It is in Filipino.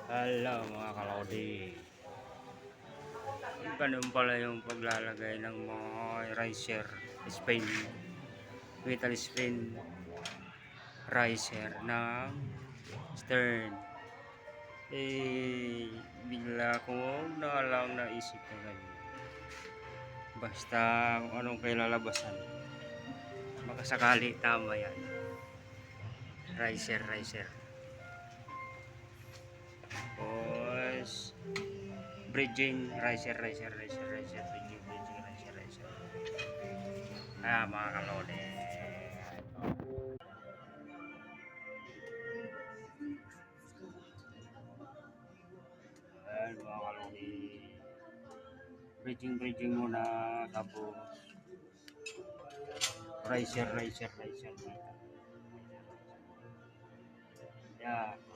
Hello mga kalodi. Ganun pala yung paglalagay ng mga riser spin, metal spin riser ng stern. Bigla kong nalang naisip na ganyan. Basta kung anong kailalabasan, makasakali tama yan. Riser. Tapos bridging riser, bridging riser. Mga kalodi. Ayan mga kalodi. Bridging muna, tapos riser. Yan.